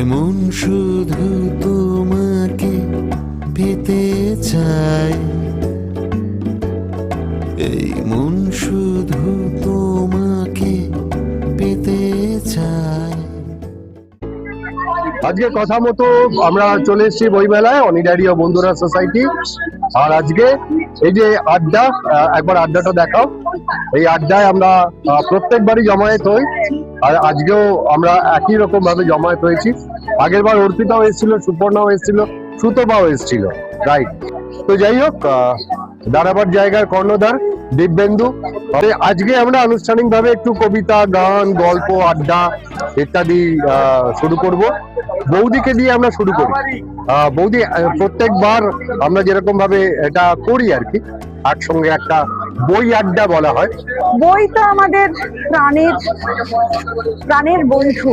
এমন শুধু তোমাকে পেতে চাই, এই মন শুধু তোমাকে পেতে চাই। আজকে কথা মতো আমরা চলে এসেছি বইমেলায়, অনিডারি ও বন্ধুরা সোসাইটি। আর আজকে এই যে আড্ডা, একবার আড্ডাটা দেখাও। এই আড্ডায় আমরা প্রত্যেকবারই জমায়েত হই, আর আজকেও আমরা একই রকম ভাবে জমায়েত হয়েছি। আগের বার অর্পিতাও এসেছিল, সুপর্ণাও এসেছিল, সুতপাও এসেছিল, রাইট? তো যাই হোক, দাঁড়াবার জায়গার কর্ণধার দিব্যেন্দু। আজকে আমরা আনুষ্ঠানিক ভাবে একটু কবিতা, গান, গল্প, আড্ডা ইত্যাদি শুরু করব। বৌদিকে দিয়ে আমরা শুরু করি। বৌদি, প্রত্যেকবার আমরা যেরকম ভাবে এটা করি আর কি, একসঙ্গে একটা বই আড্ডা বলা হয়। বই তো আমাদের প্রাণের বন্ধু।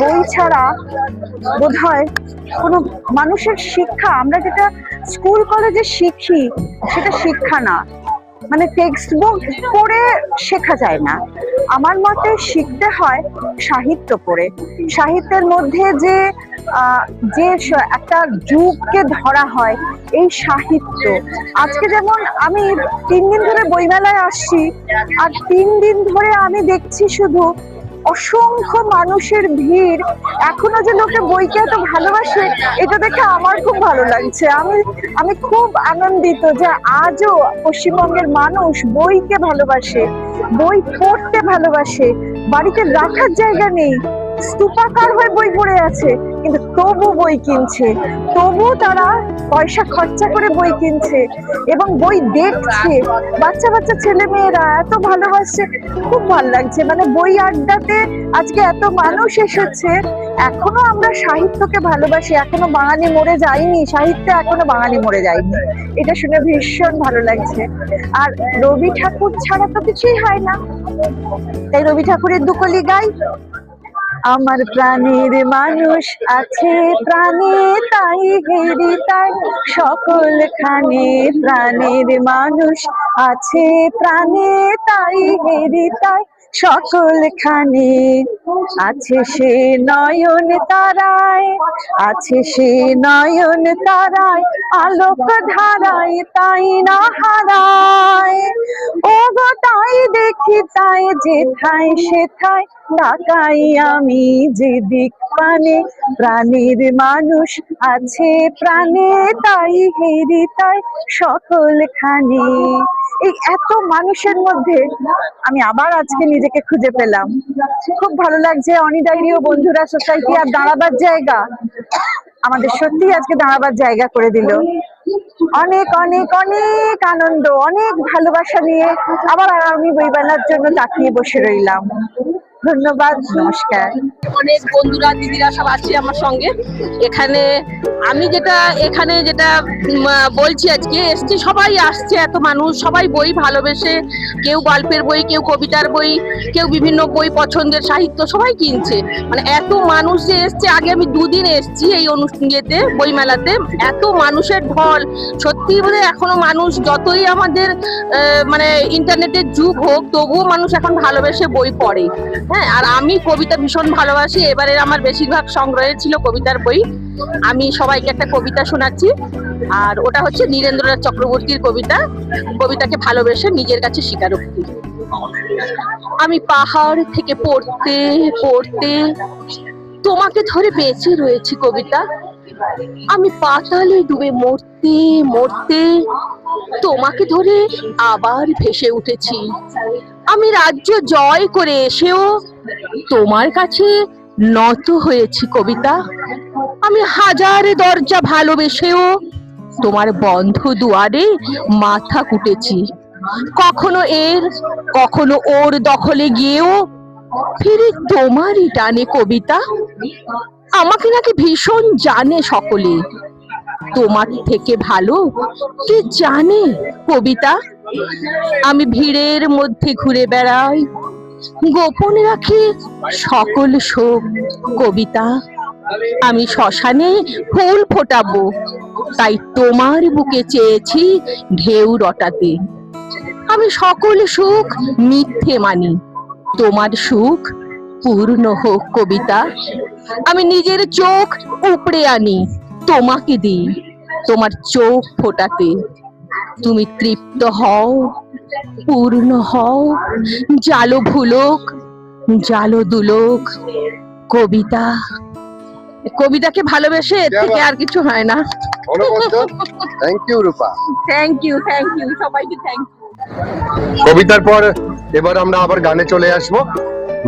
বই ছাড়া বোধহয় কোনো মানুষের শিক্ষা, আমরা যেটা স্কুল কলেজে শিখি সেটা শিক্ষা না, মানে টেক্সট বুক পড়ে শেখা যায় না। আমার মতে শিখতে হয় সাহিত্য পড়ে। সাহিত্যের মধ্যে যে একটা যুগকে ধরা হয়, এই সাহিত্য। আজকে যেমন আমি 3 দিন ধরে বইমেলায় আসছি, আর 3 দিন ধরে আমি দেখছি শুধু অসংখ্য মানুষের ভিড়। এখনো যে লোকে বইকে এত ভালোবাসে, এটা দেখে আমার খুব ভালো লাগছে। আমি খুব আনন্দিত যে আজও পশ্চিমবঙ্গের মানুষ বইকে ভালোবাসে, বই পড়তে ভালোবাসে। বাড়িতে রাখার জায়গা নেই, স্তূপাকার হয়ে বই পড়ে আছে, কিন্তু তবু বই কিনছে, তবু তারা পয়সা খরচা করে বই কিনছে এবং বই দেখছে। বাচ্চা বাচ্চা ছেলে মেয়েরা এত ভালোবাসছে, খুব ভালো লাগছে। মানে বই আড্ডাতে আজকে এত মানুষ এসেছে। এখনো আমরা সাহিত্যকে ভালোবাসি, এখনো বাঙালি মরে যায়নি, সাহিত্যে এখনো বাঙালি মরে যায়নি। এটা শুনে ভীষণ ভালো লাগছে। আর রবি ঠাকুর ছাড়া তো কিছুই হয় না, তাই রবি ঠাকুরের দুকলি গাই। আমার প্রাণের মানুষ আছে প্রাণে, তাই হেরি তাই সকল খানে। প্রাণের মানুষ আছে প্রাণে, তাই হেরি তাই সকল খানে। আছে সে নয়ন তারায়, আছে সে নয়ন তারায়, আলোক ধারায় তাই না হারায়। ও গো তাই দেখি তাই যেথায় সেথায় তাকাই আমি যেদিক পানে। প্রাণের মানুষ আছে প্রাণে, তাই হেরি তাই সকল খানে। এই এত মানুষের মধ্যে আমি আবার আজকে নিজেকে খুঁজে পেলাম, খুব ভালো লাগছে। অনিডারি ও বন্ধুরা সোসাইটি আর দাঁড়াবার জায়গা আমাদের সত্যি আজকে দাঁড়াবার জায়গা করে দিল। অনেক অনেক অনেক আনন্দ, অনেক ভালোবাসা নিয়ে আবার আমি বইমেলার জন্য তাকিয়ে বসে রইলাম। ধন্যবাদ, নমস্কার। অনেক বন্ধুরা দিদিরা সব আছে আমার সঙ্গে এখানে। আমি যেটা বলছি, আজকে এসছি, সবাই আসছে, এত মানুষ, সবাই বই ভালোবেসে, কেউ গল্পের বই, কেউ কবিতার বই, কেউ বিভিন্ন বই পছন্দের সাহিত্য সবাই কিনছে। মানে এত মানুষ যে এসছে, আগে আমি 2 দিন এসছি এই অনুষ্ঠানেতে, বইমেলাতে, এত মানুষের ঢল। সত্যি বোধহয় এখনো মানুষ, যতই আমাদের মানে ইন্টারনেটের যুগ হোক, তবুও মানুষ এখন ভালোবেসে বই পড়ে। হ্যাঁ, আর আমি কবিতা ভীষণ ভালোবাসি। এবারে আমার বেশিরভাগ সংগ্রহে ছিল কবিতার বই। আমি সবাইকে একটা কবিতা শোনাচ্ছি, আর ওটা হচ্ছে নীরেন্দ্রনাথ চক্রবর্তীর কবিতা, কবিতাকে ভালোবেসে নিজের কাছে স্বীকারোক্তি। আমি পাহাড় থেকে পড়তে পড়তে তোমাকে ধরে বেঁচে রয়েছি কবিতা। আমি পাতালে ডুবে মরতে মরতে তোমাকে ধরে আবার ভেসে উঠেছি। আমি রাজ্য জয় করে এসেও তোমার কাছে নত হয়েছি কবিতা। আমি হাজার দরজা ভালোবেসেও তোমার বন্ধ দুয়ারে মাথা কুটেছি। কখনো কখনো ওর দখলে গিয়েও ফিরে তোমারই টানে কবিতা। আমাকে নাকি ভীষণ জানে সকলে, তোমার থেকে ভালো কে জানে কবিতা। আমি ভিড়ের মধ্যে ঘুরে বেড়াই, গোপনে রাখি সকল শোক কবিতা। আমি শ্মশানে ফুল ফোটাবো, তাই তোমার বুকে চেয়েছি ঢেউ রটাতে। আমি সকল সুখ মিথ্যে মানি, তোমার সুখ পূর্ণ হোক কবিতা। আমি নিজের চোখ উপড়ে আনি তোমাকে দিই তোমার চোখ ফোটাতে। তুমি তৃপ্ত হও, পূর্ণ হও, জালো ভুলোক, জালো দুলোক। কবিতা, কবিতাকে ভালোবেসে এর থেকে আর কিছু হয় না। Thank you Rupa. Thank you, সবাইকে থ্যাংক ইউ। কবিতার পর এবার আমরা আবার গানে চলে আসবো।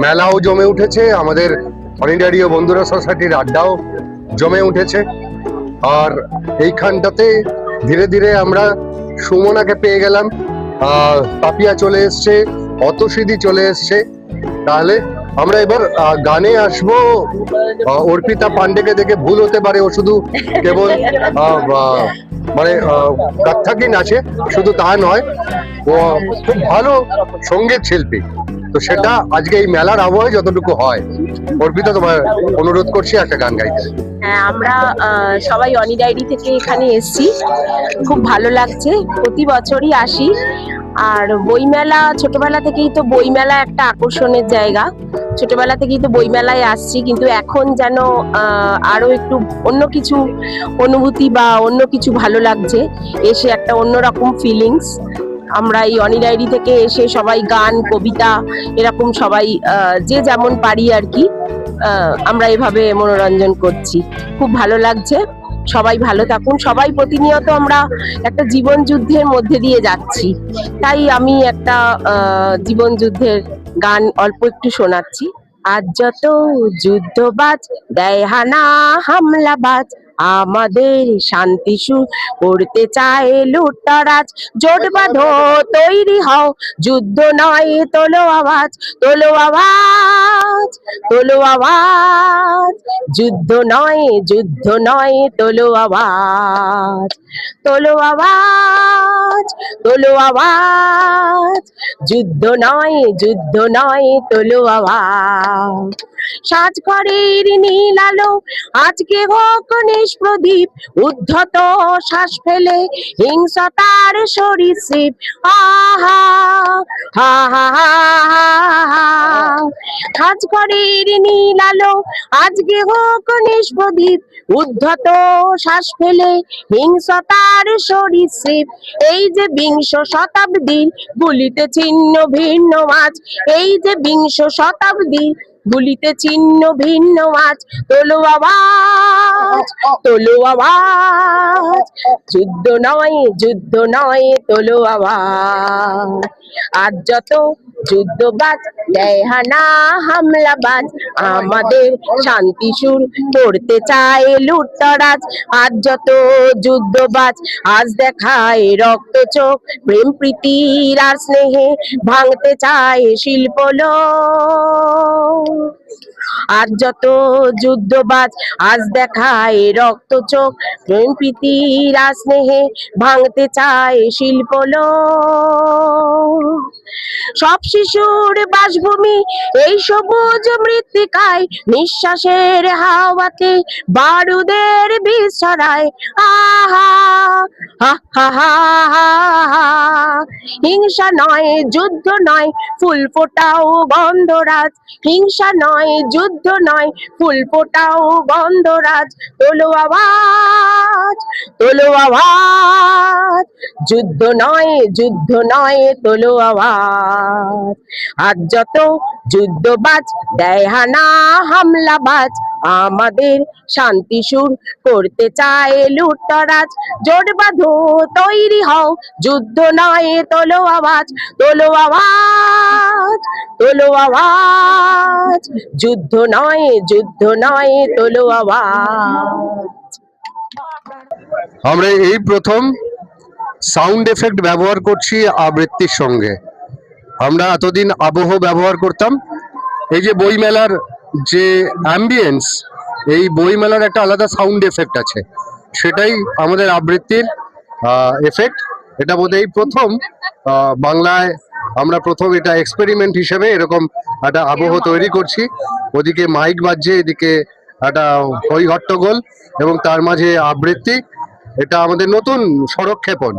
মেলাও জমে উঠেছে, আমাদের অল ইন্ডিয়া রেডিও বন্ধুরা সোসাইটির আড্ডাও জমে উঠেছে। আর এইখানটাতে ধীরে ধীরে আমরা সুমনাকে পেয়ে গেলাম, পাপিয়া চলে এসছে, অতসিদি চলে এসছে। তাহলে আমরা এবার গানে আসবো। অর্পিতা পান্ডেকে দেখে ভুল হতে পারে, ও শুধু কেবল মানে কত্থকই নাচে, শুধু তা নয়, ও খুব ভালো সঙ্গীত শিল্পী। তো সেটা আজকে এই মেলার আবহাওয়ায় যতটুকু হয়। অর্পিতা, তোমার অনুরোধ করছি একটা গান গাইতে। হ্যাঁ, আমরা সবাই অনি ডায়েরি থেকে এখানে এসেছি, খুব ভালো লাগছে। প্রতি বছরই আসি। আর বইমেলা, ছোটবেলা থেকেই তো বইমেলা একটা আকর্ষণের জায়গা। ছোটবেলা থেকেই তো বইমেলায় আসছি, কিন্তু এখন যেন আরো একটু অন্য কিছু অনুভূতি বা অন্য কিছু ভালো লাগছে। এসে একটা অন্যরকম ফিলিংস। আমরা এই অনি ডায়েরি থেকে এসে সবাই গান, কবিতা, এরকম সবাই যে যেমন পারি আর কি, আমরা এভাবে মনোরঞ্জন করছি। খুব ভালো লাগছে। সবাই ভালো থাকুন। সবাই প্রতিনিয়ত আমরা একটা জীবন যুদ্ধের মধ্যে দিয়ে যাচ্ছি, তাই আমি একটা জীবন যুদ্ধের গান অল্প একটু শোনাচ্ছি। আজ যত যুদ্ধবাজ দেয় হানা হামলাবাজ, আমাদের শান্তি সুর করতে চায় লুটতরাজ। জোট বাঁধো, তৈরি হও, যুদ্ধ নয় তোলো আওয়াজ, তোলো আওয়াজ, তোলো আওয়াজ। যুদ্ধ নয়, যুদ্ধ নয়, তোলো আওয়াজ, তোলো আওয়াজ, তোলো আওয়াজ। যুদ্ধ নয়, যুদ্ধ নয়, তোলো আওয়াজ। সাজ ঘরের নীল আলো আজকে হোক নিষ্প্রদীপ, উদ্ধত শ্বাস ফেলে হিংসতার সরীসৃপ। আহা হা হা হা হা। সাজ ঘরের নীল আলো আজকে হোক নিষ্প্রদীপ, উদ্ধত শ্বাস ফেলে হিংসতার সরীসৃপ। এই যে বিংশ শতাব্দীর গুলিতে ছিন্ন ভিন্ন আজ, এই যে বিংশ শতাব্দী গুলিতে ছিন্ন ভিন্ন আজ। তোলো আওয়াজ, তোলো আওয়াজ। যুদ্ধ নয়, যুদ্ধ নয়, তোলো আওয়াজ। আজ যত যুদ্ধবাজ দেয় হানা হামলাবাজ, আমাদের শান্তি সুর করতে চায় লুটতরাজ। আজ যত যুদ্ধবাজ আজ দেখায় রক্ত চোখ, প্রেম প্রীতির আর স্নেহে ভাঙতে চায় শিল্পলোক। আজ যত যুদ্ধবাজ আজ দেখায় রক্ত চোখ, প্রেম প্রীতির আর স্নেহে ভাঙতে চায় শিল্পলোক। সব শিশুর বাসভূমি এই সবুজ মৃত্তিকায়, নিঃশ্বাসের হাওয়াতে বারুদের বিষ ছড়ায়। আহা হা হা হা হা। হিংসা নয়, যুদ্ধ নয়, ফুল ফোটাও গন্ধরাজ। হিংসা নয়, যুদ্ধ নয়, ফুল ফোটাও গন্ধরাজ। তোলো আওয়াজ, তোলো আওয়াজ। যুদ্ধ নয়, যুদ্ধ নয়, তোলো আওয়াজ। আজ যত যুদ্ধবাজ দেয় হানা হামলাবাজ, আমাদের শান্তি সুর করতে চায় লুটতরাজ। জোট বাঁধো, তৈরি হও, যুদ্ধ নয় তোলো আওয়াজ, তোলো আওয়াজ, তোলো আওয়াজ। যুদ্ধ নয়, যুদ্ধ নয়, তোলো আওয়াজ। আমরা এই প্রথম সাউন্ড এফেক্ট ব্যবহার করছি আবৃত্তির সঙ্গে। আমরা এতদিন আবহ ব্যবহার করতাম। এই যে বইমেলার যে অ্যাম্বিয়েন্স, এই বইমেলার একটা আলাদা সাউন্ড এফেক্ট আছে, সেটাই আমাদের আবৃত্তির এফেক্ট। এটা বোধহয় এই প্রথম বাংলায় আমরা প্রথম এটা এক্সপেরিমেন্ট হিসেবে এরকম একটা আবহ তৈরি করছি। ওদিকে মাইক বাজছে, এদিকে একটা হই হট্টগোল এবং তার মাঝে আবৃত্তি। এটা আমাদের নতুন সরক্ষেপণ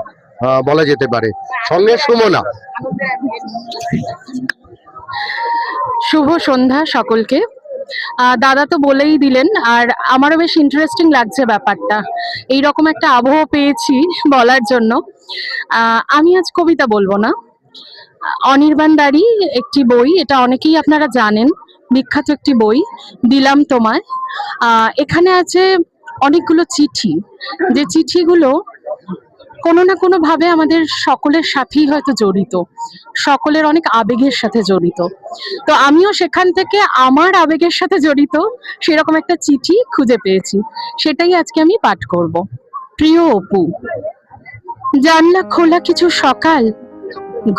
বলা যেতে পারে। সঙ্গে সুমনা। শুভ সন্ধ্যা সকলকে। দাদা তো বলেই দিলেন, আর আমারও বেশ ইন্টারেস্টিং লাগছে ব্যাপারটা, এইরকম একটা আবহ পেয়েছি বলার জন্য। আমি আজ কবিতা বলবো না, অনির্বাণ দাড়ি একটি বই, এটা অনেকেই আপনারা জানেন, বিখ্যাত একটি বই, দিলাম তোমায়। এখানে আছে অনেকগুলো চিঠি, যে চিঠিগুলো কোনো না কোনো ভাবে আমাদের সকলের সাথেই হয়তো জড়িত, সকলের অনেক আবেগের সাথে জড়িত। তো আমিও সেখান থেকে আমার আবেগের সাথে জড়িত সেরকম একটা চিঠি খুঁজে পেয়েছি, সেটাই আজকে আমি পাঠ করব। প্রিয় অপু, জানলা খোলা কিছু সকাল,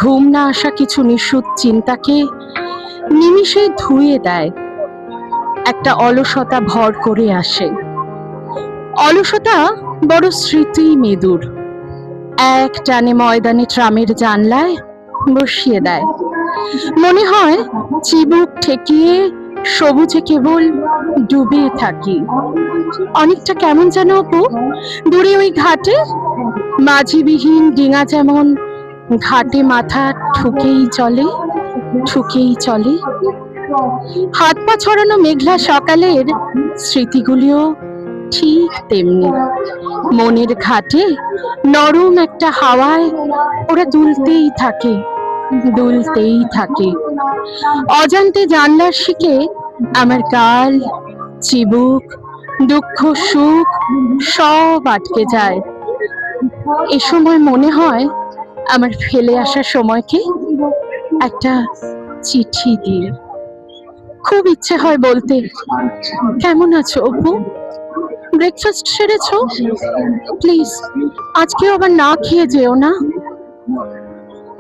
ঘুম না আসা কিছু নিশুত চিন্তাকে নিমিষে ধুয়ে দেয়, একটা অলসতা ভর করে আসে। অলসতা বড় স্মৃতি মেদুর, এক টানে ময়দানে ট্রামের জানলায় বসিয়ে দেয়। মনে হয় চিবুক ঠেকিয়ে সবুজে কেবল ডুবে থাকি। অনেকটা কেমন যেন অপু, দূরে ওই ঘাটে মাঝিবিহীন ডিঙা যেমন ঘাটে মাথা ঠুকেই চলে, ঠুকেই চলে। হাত পা ছড়ানো মেঘলা সকালের স্মৃতিগুলিও ঠিক তেমনি, মনের ঘাটে নরম একটা হাওয়ায় ওরা দুলতেই থাকে, দুলতেই থাকে। অজান্তে জানলার শিকে আমার গাল, চিবুক, দুঃখ সুখ সব আটকে যায়। এ সময় মনে হয় আমার ফেলে আসা সময়কে একটা চিঠি দিয়ে। খুব ইচ্ছে হয় বলতে, কেমন আছো অপু, ব্রেকফাস্ট সেরেছো, প্লিজ আজকেও আবার না খেয়ে যেও না।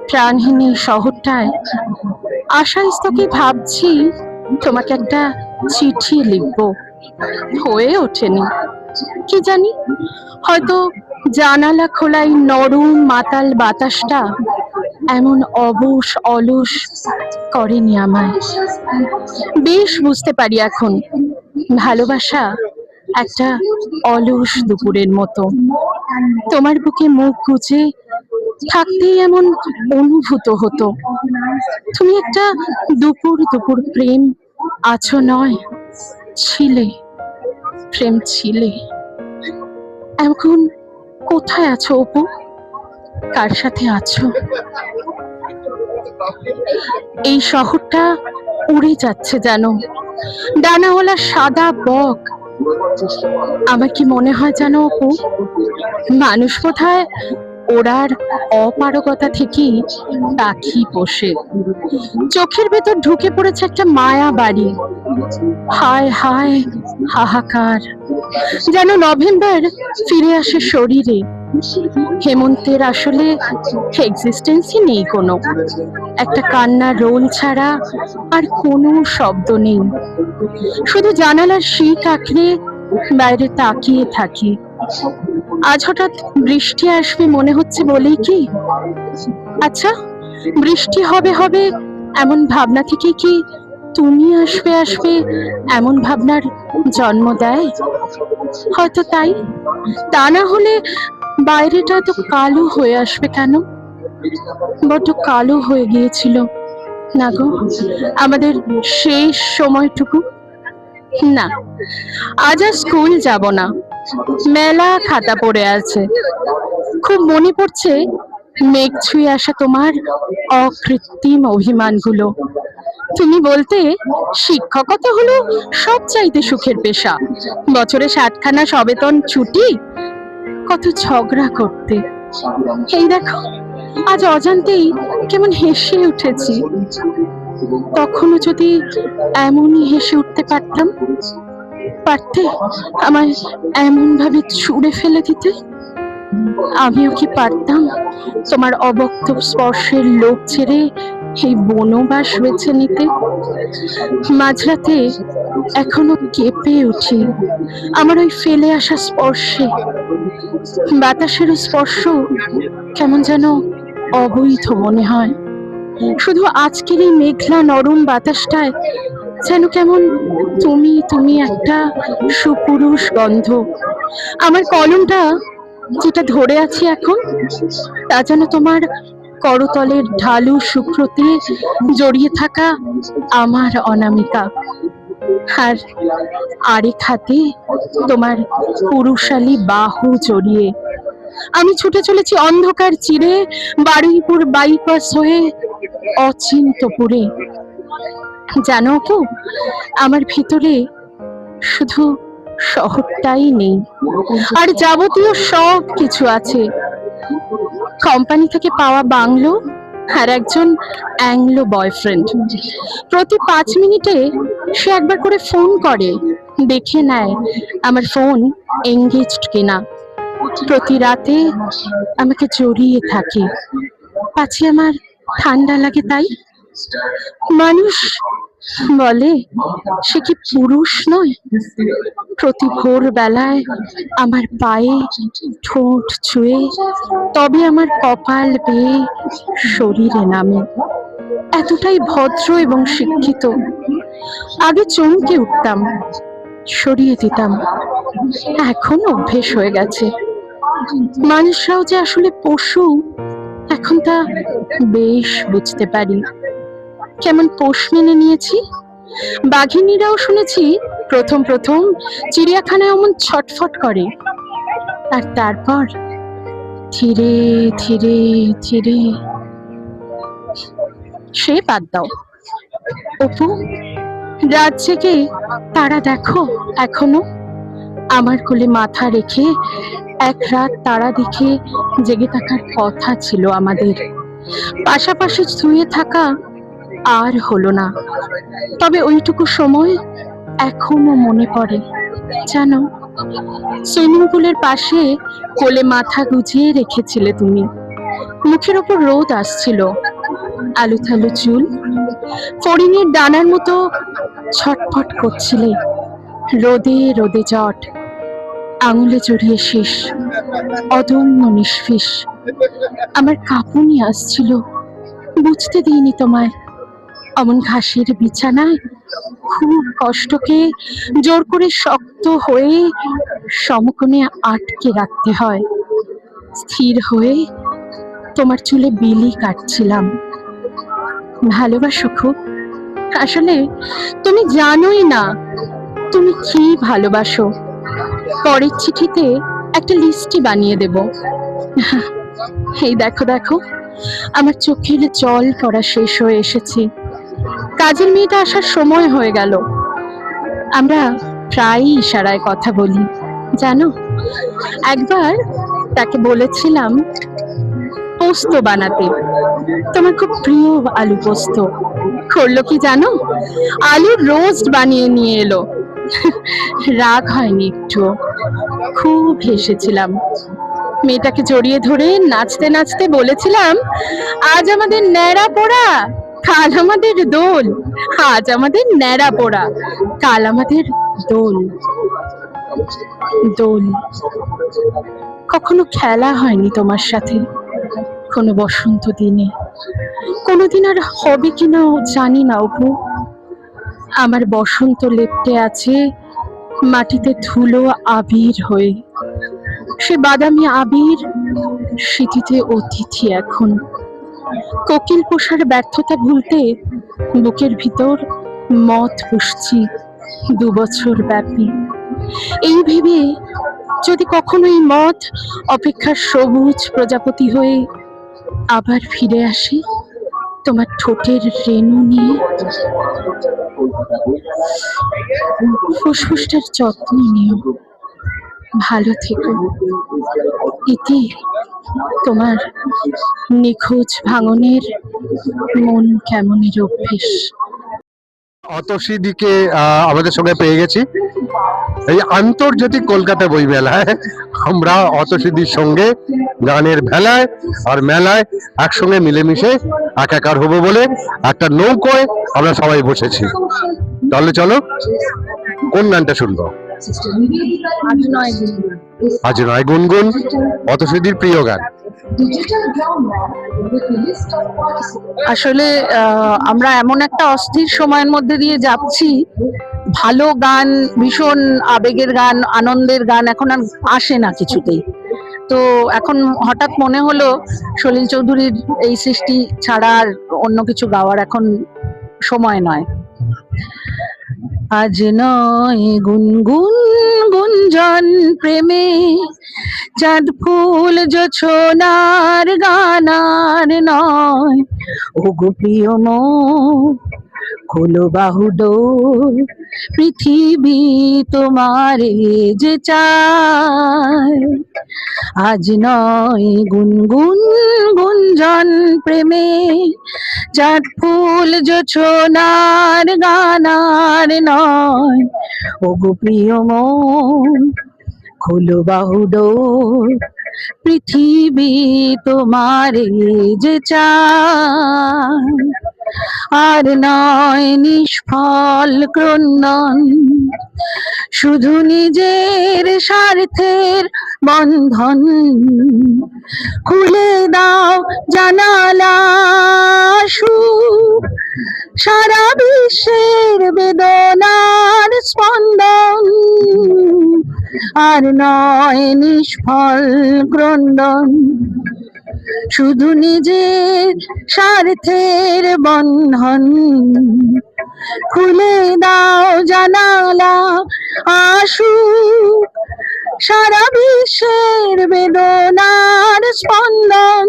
প্রাণহীন এই শহরটায় আশাস্তকে ভাবছি তোমাকে একটা চিঠি লিখবো, হয়ে ওঠেনি। কি জানি, হয়তো জানালা খোলাই নরম মাতাল বাতাসটা এমন অবশ অলস করেনি আমায়। বেশ বুঝতে পারি এখন, ভালোবাসা একটা অলস দুপুরের মতো, তোমার বুকে মুখ গুজে থাকতেই এমন অনুভূত হতো। তুমি একটা দুপুর দুপুর প্রেম আছো নয়, ছিলে, প্রেম ছিলে। এখন কোথায় আছো অপু, কার সাথে আছো? এই শহরটা উড়ে যাচ্ছে যেন, ডানাওয়ালা সাদা বক। আমার কি মনে হয় জানো অপু, মানুষ বোধহয় ওড়ার অপারগতা থেকেই পাখি পোষে। চোখের ভেতর ঢুকে পড়েছে একটা মায়া বাড়ি, হায় হায় হাহাকার, যেন নভেম্বর ফিরে আসে শরীরে। হেমন্তের আসলে এক্সিস্টেন্সই নেই কোনো, একটা কান্নার রোল ছাড়া আর কোনো শব্দ নেই। শুধু জানালার শিক আঁকড়ে বাইরে তাকিয়ে থাকি। আজ হঠাৎ বৃষ্টি আসবে মনে হচ্ছে বলেই কি? আচ্ছা, বৃষ্টি হবে হবে এমন ভাবনা থেকে কি তুমি আসবে আসবে এমন ভাবনার জন্ম দেয়? হয়তো তাই, তা না হলে বাইরেটা তো কালো হয়ে আসবে কেন? বড্ড কালো হয়ে গিয়েছিল না গো আমাদের শেষ সময়টুকু। না, আজ আর স্কুল যাব না, মেলা খাতা পড়ে আছে। খুব মনে পড়ছে মেঘ ছুঁয়ে আসা তোমার অকৃত্রিম অভিমানগুলো। তুমি বলতে শিক্ষকতা হলো সবচাইতে সুখের পেশা, বছরে 60খানা সবেতন ছুটি, কত ঝগড়া করতে। এই দেখো আজ অজান্তেই কেমন হেসে উঠেছি। তখনও যদি এমনই হেসে উঠতে পারতাম, পারতে আমায় এমন ভাবে ছুঁড়ে ফেলে দিতে? আমিও কি পারতাম তোমার অবক্ত স্পর্শের লোভ ছেড়ে এই বনবাস বেছে নিতে? মাঝরাতে এখনো কেঁপে উঠি আমার ওই ফেলে আসা স্পর্শে। বাতাসের স্পর্শ কেমন যেন অবৈধ মনে হয়। শুধু আজকের এই মেঘলা নরম বাতাসটায় যেন কেমন তুমি তুমি একটা সুপুরুষ গন্ধ। আমার কলমটা যেটা ধরে আছি এখন, তা যেন তোমার করতলের ঢালু শুক্রতে জড়িয়ে থাকা আমার অনামিকা। আর আরেক হাতে তোমার পুরুষালী বাহু জড়িয়ে আমি ছুটে চলেছি অন্ধকার চিরে বারুইপুর বাইপাস হয়ে অচিন্তপুরে। জানো অপু, আমার ভিতরে শুধু শহরটাই নেই, আর যাবতীয় সব কিছু আছে। কোম্পানি থেকে পাওয়া বাংলো আর একজন অ্যাংলো বয়ফ্রেন্ড। প্রতি 5 মিনিটে সে একবার করে ফোন করে, দেখে নেয় আমার ফোন এঙ্গেজড কিনা। প্রতি রাতে আমাকে জড়িয়ে থাকে, পাছে আমার ঠান্ডা লাগে তাই। মানুষ বলে সে কি পুরুষ নয়? প্রতি ভোর বেলায় আমার পায়ে ঠোঁট ছুঁয়ে তবে আমার কপাল বেয়ে শরীরে নামে। এতটাই ভদ্র এবং শিক্ষিত। আগে চমকে উঠতাম, সরিয়ে দিতাম, এখন অভ্যেস হয়ে গেছে। মানুষরাও যে আসলে পশু এখন তা বেশ বুঝতে পারি। কেমন পোষ মেনে নিয়েছি। বাঘিনীরাও শুনেছি প্রথম প্রথম চিড়িয়াখানায় অমন ছটফট করে, আর তারপর ধীরে ধীরে ধীরে। সে বাদ দাও অপু, রাত জেগে তারা দেখো এখনো। আমার কোলে মাথা রেখে এক রাত তারা দেখে জেগে থাকার কথা ছিল আমাদের। পাশাপাশি শুয়ে থাকা আর হলো না, তবে ওইটুকু সময় এখনো মনে পড়ে। জানো, সুইমিং পুলের পাশে কোলে মাথা গুজিয়ে রেখেছিলে তুমি। মুখের ওপর রোদ আসছিল, আলু থালু চুল ফড়িংয়ের ডানার মতো ছটফট করছিলে। রোদে রোদে জট, আঙুলে জড়িয়ে শেষ, অদম্য নিষ্ফিস। আমার কাঁপুনি আসছিল, বুঝতে দিইনি তোমায়। অমন ঘাসের বিছানায় খুব কষ্টকে জোর করে শক্ত হয়ে সমকোণে আটকে রাখতে হয়। স্থির হয়ে তোমার চুলে বিলি কাটছিলাম। ভালোবাসো খুব, আসলে তুমি জানোই না তুমি কি ভালোবাসো। পরের চিঠিতে একটা লিস্টই বানিয়ে দেব। এই দেখো দেখো, আমার চোখের জল পড়া শেষ হয়ে এসেছে। কাজের মেয়েটা আসার সময় হয়ে গেল। আমরা প্রায়ই ইশারায় কথা বলি জানো। একবার তাকে বলেছিলাম পোস্ত বানাতে, তোমার খুব প্রিয় আলু পোস্ত। করলো কি জানো, আলুর রোস্ট বানিয়ে নিয়ে এলো। রাগ হয়নি একটুও, খুব হেসেছিলাম। মেয়েটাকে জড়িয়ে ধরে নাচতে নাচতে বলেছিলাম, আজ আমাদের ন্যাড়া পোড়া, কাল আমাদের দোল। আজ আমাদের ন্যাড়া পোড়া, কাল আমাদের দোল। দোল। কখনো খেলা হয়নি তোমার সাথে কোনো বসন্ত দিনে। কোনোদিন আর হবে কিনাও জানি না অপু। আমার বসন্ত লেপ্টে আছে মাটিতে ধুলো আবির হয়ে। সে বাদামি আবির স্মৃতিতে অতিথি এখন। কোকিল পোষার ব্যর্থতা ভুলতে বুকের ভিতর মদ পুষছি 2 বছর ব্যাপী। এই ভেবে যদি কখনো এই মদ অপেক্ষার সবুজ প্রজাপতি হয়ে আবার ফিরে আসি তোমার ঠোঁটের রেণু নিয়ে। ফুসফুসটার যত্ন নিও, ভালো থেকো। ইতি তোমার নিখোঁজ ভাঙনের মন কেমনের অভ্যেস। অতসীদিকে আমাদের সঙ্গে পেয়ে গেছি এই আন্তর্জাতিক কলকাতা বই মেলায়। আমরা অতসীদির সঙ্গে গানের ভেলায় আর মেলায় একসঙ্গে মিলেমিশে একাকার হবো বলে একটা নৌকোয় আমরা সবাই বসেছি। তাহলে চলো, কোন গানটা শুনবো? আজ নয় গুনগুন, অতসীদির প্রিয় গান। আসলে আমরা এমন একটা অস্থির সময়ের মধ্যে দিয়ে যাচ্ছি, ভালো গান, ভীষণ আবেগের গান, আনন্দের গান এখন আর আসে না কিছুতেই। তো এখন হঠাৎ মনে হলো সলিল চৌধুরীর এই সৃষ্টি ছাড়া আর অন্য কিছু গাওয়ার এখন সময় নয়। আজ নয় গুনগুন গুঞ্জন প্রেমে, চাঁদ ফুল জোছনার গানার নয়। ওগো প্রিয় মন, খোলো বাহুডোর, পৃথিবী তোমারে যে চায়। আজ নয় গুনগুন গুঞ্জন প্রেমে, চাঁদ ফুল জোছনার গানার নয়। ওগো প্রিয় মন, খোলো বাহুডোর, পৃথিবী তোমারে যে চায়। আর নয় নিষ্ফল ক্রন্দন, শুধু নিজের স্বার্থের বন্ধন। খুলে দাও জানালা, সুখ সারা বিশ্বের বেদনার স্পন্দন। আর নয় নিষ্ফল ক্রন্দন, শুধু নিজের স্বার্থের বন্ধন। খুলে দাও জানালা, আসুক সারা বিশ্বের বেদনার স্পন্দন।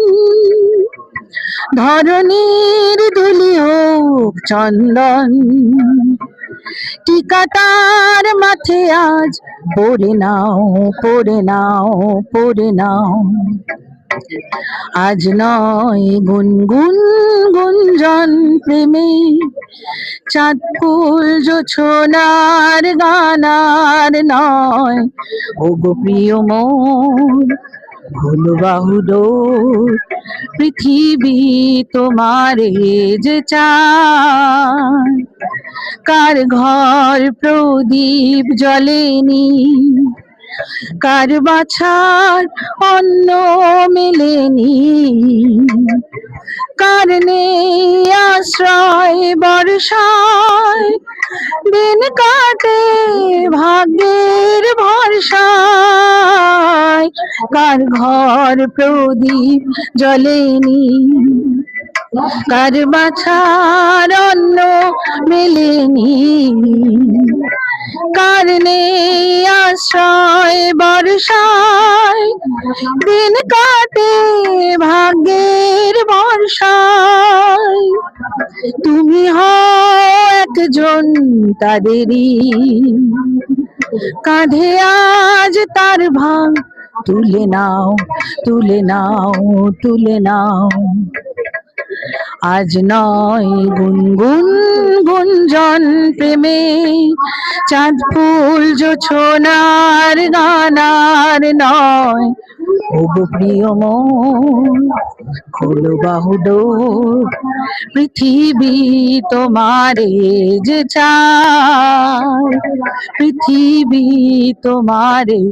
ধরণীর ধুলি হোক চন্দন, টিকাটার মাথে আজ পড়ে নাও, পড়ে নাও, পড়ে নাও। আজ নয় গুনগুন গুঞ্জন প্রেমে, চাঁদ ফুল জোছনার গানার নয়। ওগো প্রিয় মন, খোলো বাহুডোর, পৃথিবী তোমারে যে চায়। কার ঘর প্রদীপ জ্বলেনি, কার বাছার অন্ন মেলেনি, কার নেই আশ্রয় বর্ষায়, দিন কাটে ভাগ্যের ভরসায়। কার ঘর প্রদীপ জ্বলেনি, কার বাছার অন্ন মেলেনি, কার নেই আশ্রয় বর্ষায়, দিন কাটে ভাগ্যের বর্ষায়। তুমি হও একজন তাদেরই, কাঁধে আজ তার ভার তুলে নাও, তুলে নাও, তুলে নাও। আজ নয় গুনগুন গুঞ্জন প্রেমে, চাঁদ ফুল জোছনার গানার নয়। ওগো প্রিয় মন, খোলো বাহুডোর, পৃথিবী তোমারে যে চায়। পৃথিবী তোমারে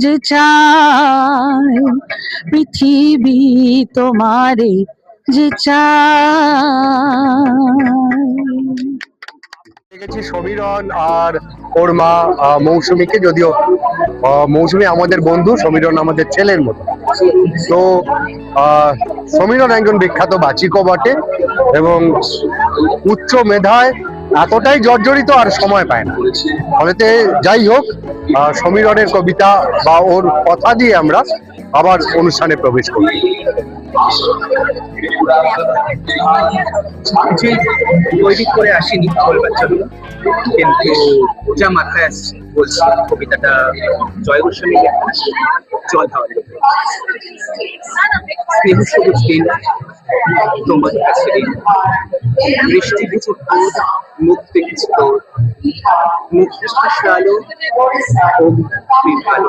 যে চায়, পৃথিবী তোমারে যে চায়। দেখেছি সমীরণ আর ওর মা মৌসুমীকে। যদিও মৌসুমী আমাদের বন্ধু, সমীরণ আমাদের ছেলের মতো। তো সমীরণ একজন বিখ্যাত বাচিকও বটে এবং উচ্চ মেধায় এতটাই জর্জরিত আর সময় পায় না। ফলেতে যাই হোক, সমীরণের কবিতা বা ওর কথা দিয়ে আমরা আবার অনুষ্ঠানে প্রবেশ করি। যে তৈরি করে আসিনি বলবার জন্য, কিন্তু যা মাথায় আসছে বলছি। কবিতাটা জয় গোস্বামী লেখা, জল হাওয়া। স্নেহ সবুজ দিন তোমার কাছে, বৃষ্টি ভিজে মুখ দেখেছি তোর, মুখ হাসি আলো ও ভালো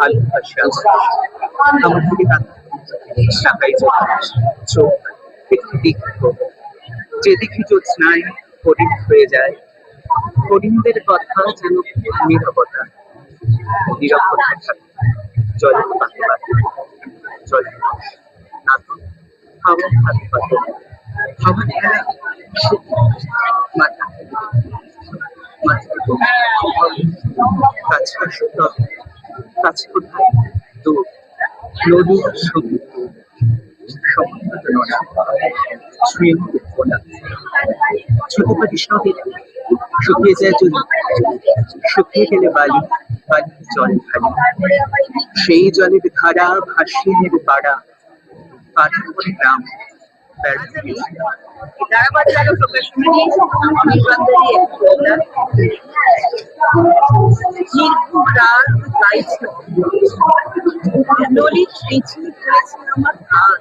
ভালোবাসে আমার থেকে টাকাই চোখ দীর্ঘ, যেদিকে জ্যোৎস্নায় হরিণ হয়ে যায়। হরিণদের কথা যেন নীরবতা, নীরবতায় থাকে জল পাতে পাতে, জল না তো হাওয়া হাতে পাতে, হাওয়া খেলা মাথা মাথা কাছে কাছে কোথায় দূর নদীর সবুজ সমুদ্র ছুঁয়ে ছোট পাটি সবে শুকিয়ে যায় যদি, শুকিয়ে গেলে বালি, বালি জলে খালি, সেই জলের ধারা ভাসিয়ে নেবে পাড়া, পাড়ার পরে গ্রাম, বেড়াতে গেছিলাম। ললিত পিছিয়ে পড়েছে আমার গান,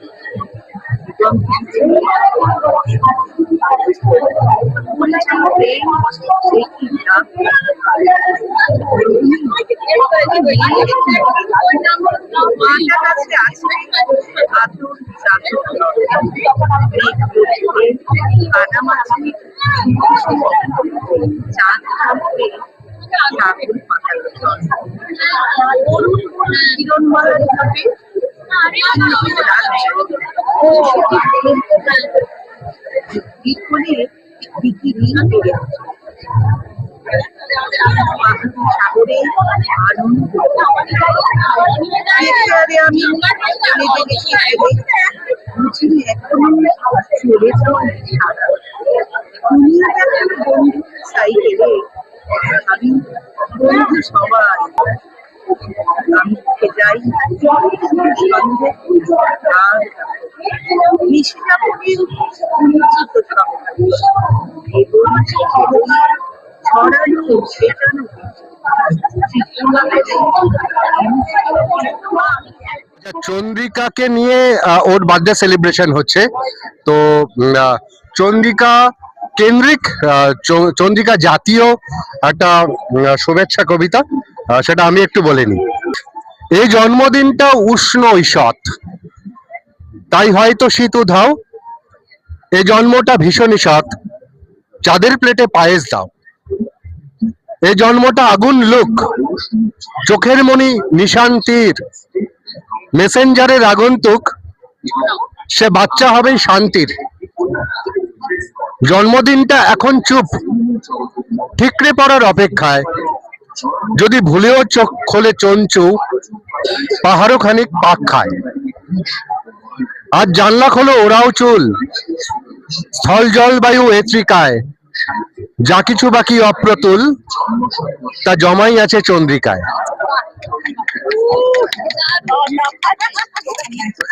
চন্দ্রিকাকে নিয়ে ওর বার্থডে সেলিব্রেশন হচ্ছে। তো চন্দ্রিকা কেন্দ্রিক চন্দ্রিকা জাতীয় একটা শুভেচ্ছা কবিতা, সেটা আমি একটু বলে নিই। এই জন্মদিনটা উষ্ণ ঈষৎ, তাই হয়তো শীত উধাও, এই জন্মটা ভীষণ ঈষৎ, চাঁদের প্লেটে পায়েস দাও। এই জন্মটা আগুন লুক, চোখের মণি নিশান্তির, মেসেঞ্জারের আগন্তুক, সে বাচ্চা হবেই শান্তির। জন্মদিনটা এখন চুপ, ঠিকরে পড়ার অপেক্ষায়, যদি ভুলেও চোখ খোলে চঞ্চু, পাহাড়ও খানিক পাক খায়। আজ জানলা খোলো ওরাও চুল, স্থল জলবায়ু এত্রিকায়, যা কিছু বাকি অপ্রতুল, তা জমাই আছে চন্দ্রিকায়।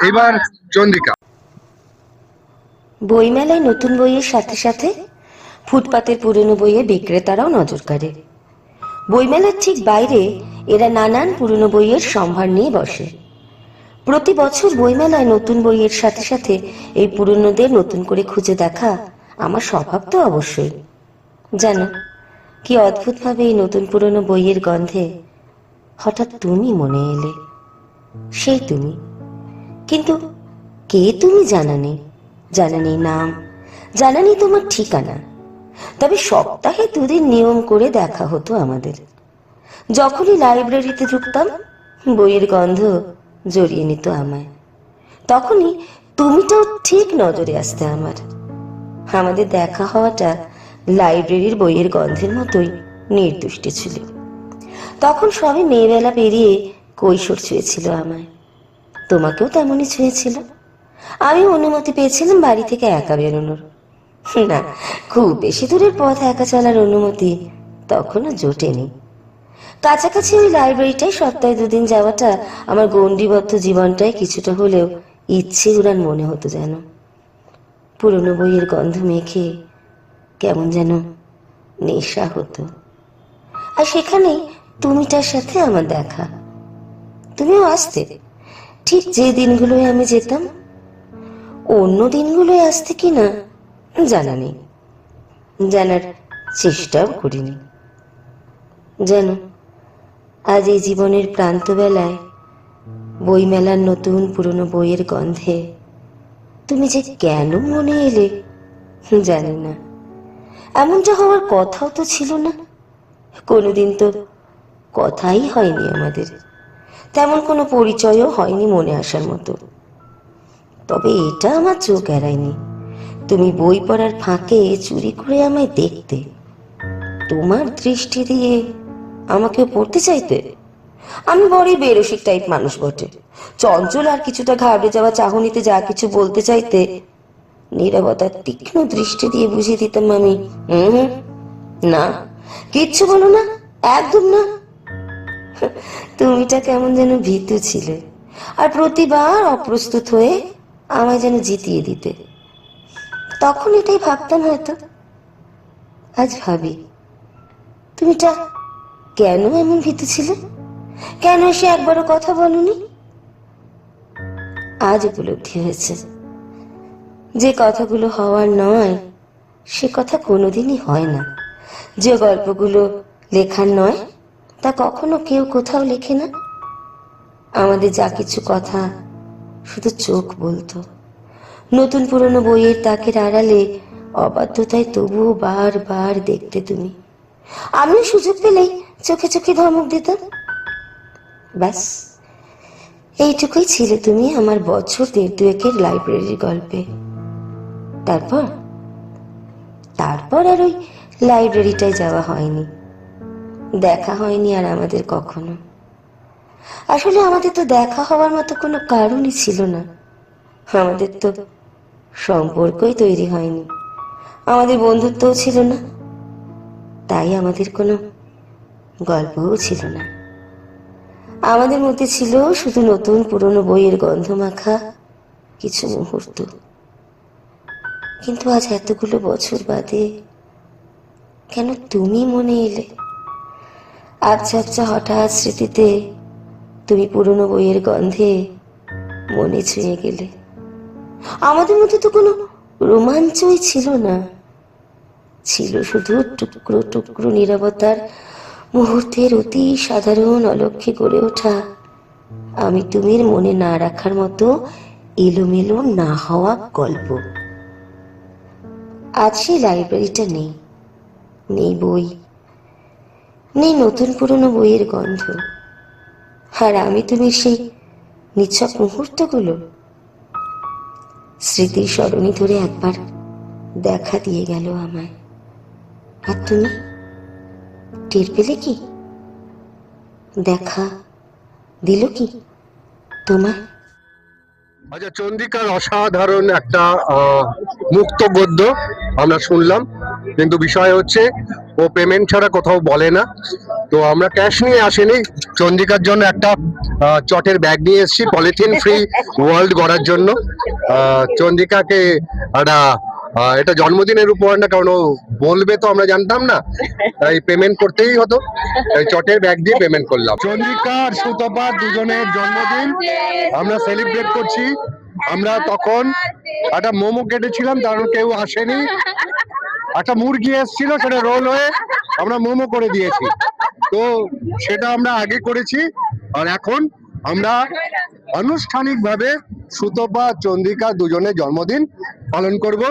এবার চন্দ্রিকা। বইমেলায় নতুন বইয়ের সাথে সাথে ফুটপাতের পুরনো বইয়ের বিক্রেতারাও নজর কাড়ে। বইমেলার ঠিক বাইরে এরা নানান পুরনো বইয়ের সম্ভার নিয়ে বসে। প্রতি বছর বইমেলায় নতুন বইয়ের সাথে সাথে এই পুরনোদের নতুন করে খুঁজে দেখা আমার স্বভাব তো অবশ্যই। জানো কি অদ্ভুতভাবে এই নতুন পুরনো বইয়ের গন্ধে হঠাৎ তুমি মনে এলে। সেই তুমি, কিন্তু কে তুমি জানা নেই, জানা নেই নাম, জানা নেই তোমার ঠিকানা। তবে সপ্তাহে 2 দিন নিয়ম করে দেখা হতো আমাদের। যখনই লাইব্রেরিতে ঢুকতাম বইয়ের গন্ধ জড়িয়ে নিত আমায়, তখনই তুমিটাও ঠিক নজরে আসতে আমার। আমাদের দেখা হওয়াটা লাইব্রেরির বইয়ের গন্ধের মতোই নির্দুষ্টে ছিল। তখন সবই মেয়েবেলা পেরিয়ে কৈশোর ছুঁয়েছিল আমায়, তোমাকেও তেমনই ছুঁয়েছিল। আমি অনুমতি পেয়েছিলাম বাড়ি থেকে একা বেরোনোর। না, খুব বেশি দূরের পথ একা চলার অনুমতি তখনও জোটেনি। কাছাকাছি ওই লাইব্রেরিটাই সপ্তাহে 2 দিন যাওয়াটা আমার গণ্ডিবদ্ধ জীবনটায় কিছুটা হলেও ইচ্ছে উড়ান মনে হতো যেন। পুরনো বইয়ের গন্ধ মেখে কেমন যেন নেশা হতো। আর সেখানেই তুমিটার সাথে আমার দেখা। তুমিও আসতে, ঠিক যে দিনগুলোয় আমি যেতাম। অন্য দিনগুলোয় আসতে কিনা জানা নেই, জানার চেষ্টাও করিনি। জানো, আজ এই জীবনের প্রান্তবেলায় বইমেলার নতুন পুরনো বইয়ের গন্ধে তুমি যে কেন মনে এলে জানি না। এমনটা হওয়ার কথাও তো ছিল না, কোনোদিন তো কথাই হয়নি আমাদের, তেমন কোনো পরিচয়ও হয়নি মনে আসার মতো। তবে এটা আমার চোখ এড়ায়নি, তুমি বই পড়ার ফাঁকে চুরি করে আমায় দেখতে, তোমার দৃষ্টি দিয়ে আমাকে পড়তে চাইতে। আমি বড়ই বেরসিক টাইপ মানুষ বটে, চঞ্চল আর কিছুটা ঘাবড়ে যাওয়া চাহনিতে যা কিছু বলতে চাইতে নীরবতার তীক্ষ্ণ দৃষ্টি দিয়ে বুঝিয়ে দিতাম আমি না, কিচ্ছু বলো না, একদম না। তুমিটা কেমন যেন ভীতু ছিলে, আর প্রতিবার অপ্রস্তুত হয়ে আমায় যেন জিতিয়ে দিতে। তখন এটাই ভাবতাম হয়তো, আজ ভাবি তুমিটা কেন এমন ভীতু ছিলে, কেন সে একবারও কথা বলনি। আজ উপলব্ধি হয়েছে যে কথাগুলো হওয়ার নয় সে কথা কোনোদিনই হয় না, যে গল্পগুলো লেখার নয় তা কখনো কেউ কোথাও লেখে না। আমাদের যা কিছু কথা শুধু চোখ বলতো, নতুন পুরনো বইয়ের তাকের আড়ালে অবাধ্যতায় তবুও বারবার দেখতে তুমি। আমিও সুযোগ পেলেই চোখে চোখে ধমক দিতাম। ব্যাস এইটুকুই ছিলে তুমি আমার বছর 1.5 লাইব্রেরির গল্পে। তারপর আর ওই লাইব্রেরিটায় যাওয়া হয়নি, দেখা হয়নি আর আমাদের কখনো। আসলে আমাদের তো দেখা হওয়ার মতো কোনো কারণই ছিল না, আমাদের তো সম্পর্কই তৈরি হয়নি, আমাদের বন্ধুত্বও ছিল না, তাই আমাদের কোনো গল্পও ছিল না। আমাদের মধ্যে ছিল শুধু নতুন পুরনো বইয়ের গন্ধ মাখা কিছু মুহূর্ত। কিন্তু আজ এতগুলো বছর বাদে কেন তুমি মনে এলে? আবছা আবছা হঠাৎ স্মৃতিতে তুমি পুরনো বইয়ের গন্ধে মনে ছুঁয়ে গেলে। আমাদের মধ্যে তো কোনো রোমাঞ্চই ছিল না, ছিল শুধু টুকরো টুকরো নীরবতার মুহূর্তের অতি সাধারণ অলক্ষ্যে গড়ে ওঠা আমি তুমির মনে না রাখার মতো এলোমেলো না হওয়া গল্প। আজ সেই লাইব্রেরিটা নেই, নেই বই, নেই নতুন পুরনো বইয়ের গন্ধ, আর আমি তুমি সেই নিছক মুহূর্তগুলো স্মৃতির স্মরণী ধরে একবার দেখা দিয়ে গেল আমায়। আর তুমি টের পেলে কি? দেখা দিল কি তোমায়? আচ্ছা, চন্দ্রিকার অসাধারণ একটা মুক্ত গদ্য আমরা শুনলাম, কিন্তু বিষয় হচ্ছে ও পেমেন্ট ছাড়া কোথাও বলে না। তো আমরা ক্যাশ নিয়ে আসিনি, চন্দ্রিকার জন্য একটা চটের ব্যাগ নিয়ে এসেছি পলিথিন ফ্রি ওয়ার্ল্ড গড়ার জন্য। চন্দ্রিকাকে একটা এটা জন্মদিনের উপহার না, কারণ ও বলবে তো আমরা জানতাম না, তাই পেমেন্ট করতেই হতো, তাই চটের ব্যাগ দিয়ে পেমেন্ট করলাম। চন্দ্রিকা আর সুতপা দুজনের জন্মদিন আমরা সেলিব্রেট করছি। আমরা তখন একটা মোমো কেটেছিলাম, কারণ কেউ আসেনি, একটা মুরগি এসেছিল, সেটা রোল হয়ে আমরা মোমো করে দিয়েছি। তো সেটা আমরা আগে করেছি, আর এখন আমরা আনুষ্ঠানিকভাবে সুতপা চন্দ্রিকা দুজনের জন্মদিন পালন করব।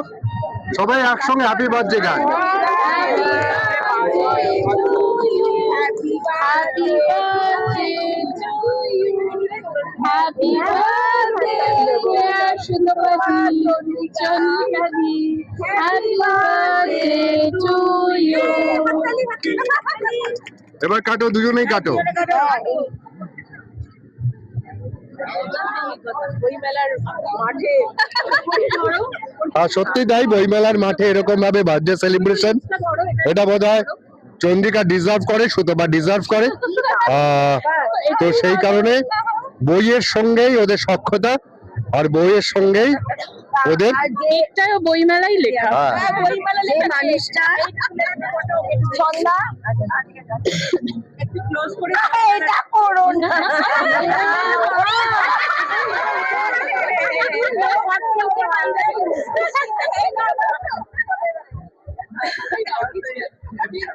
সবাই একসঙ্গে হ্যাপি বার্থডে গান। এবার কাটো, দুজনেই কাটো। সত্যি তাই, বইমেলার মাঠে এরকম ভাবে বার্থডে সেলিব্রেশন, এটা বোধহয় চন্দ্রিকা ডিজার্ভ করে, সুতপা ডিজার্ভ করে। তো সেই কারণে বইয়ের সঙ্গেই ওদের সখ্যতা, আর বইয়ের সঙ্গেই ওদের বইমেলাই লেখা।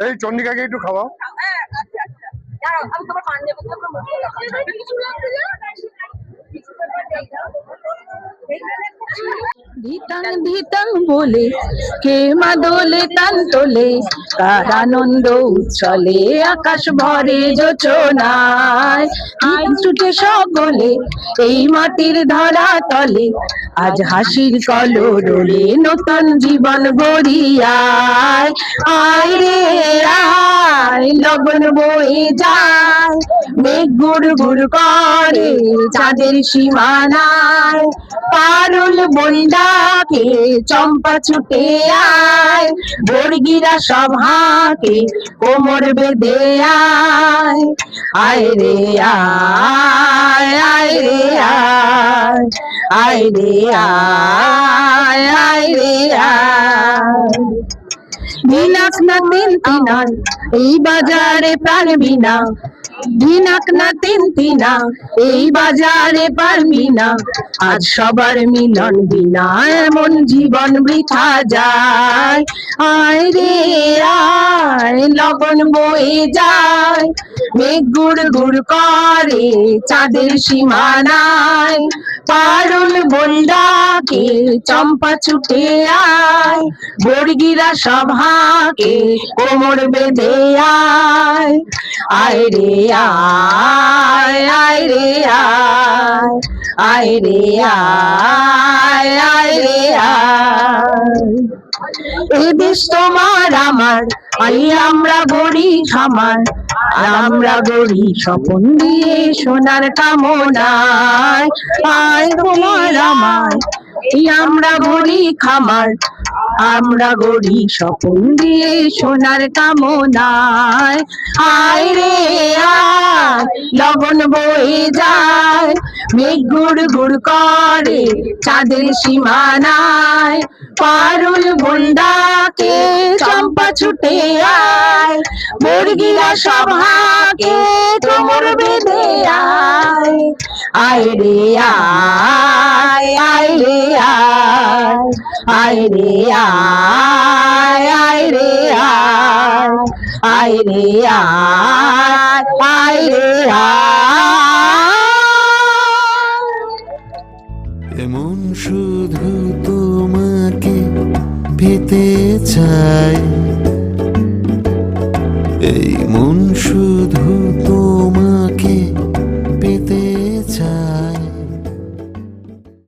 এই চন্দ্রিকাকে একটু খাওয়াও। ধিতাং ধিতাং বলে কে মা দোলে তান তোলে, কার আনন্দ উচ্ছলে আকাশ ভরে যোচনায়। আজ ছুটে সকলে এই মাটির ধরা তলে, আজ হাসির কলরলে নতুন জীবন গড়িয়ায়। আয় রে আয়, আয় লগন বয়ে যায়, মেঘ গুড় গুড় করে চাঁদের সীমানায়, পারুল বন্ডাকে চম্পা ছুটে আয়, বর্গিরা সব হাঁকে কোমর বেঁধে আয়, আয় রে আয়, আয় রে আয়, আয় রে আয়, আয় রে আয়। ধিনাক না তিন তিনার এই বাজারে পারবি না, ধিনাক না তিন তিনা এই বাজারে পারবি না, আজ সবার মিলন বিনা এমন জীবন বৃথা যায়, আয় রে আয় লগন বয়ে যায়, মেঘ গুড় গুড় করে চাঁদের সীমানায়, পারুল বন্ডাকে চম্পা ছুটে আয়, বর্গিরা সব হাঁকে কোমর বেঁধে আয়, আয় রে আয়, আয় রে আয়, আয় রে আয়, আয় রে আয়। এ দেশ তোমার আমার, আই আমরা গড়ি খামার, আর আমরা গড়ি স্বপন দিয়ে সোনার কামনায়, আয় তোমার আমার এই আমরা গড়ি খামার, আমরা গড়ি স্বপন দিয়ে সোনার কামনায়, আয় রে আয় লগন বয়ে যায়, মেঘ গুড় গুড় করে চাঁদের সীমানায়, পারুল বন্ডাকে চম্পা ছুটে আয়, বর্গিরা সব হাঁকে কোমর বেঁধে আয়, আয় রে আয়, আয় রে আয়, আয় রে আয়, আয় রে আয়, আয় রে আয়, আয় রে আয়। এমন শুধু তোমাকে পেতে চাই, এই মন শুধু তোমাকে পেতে চাই।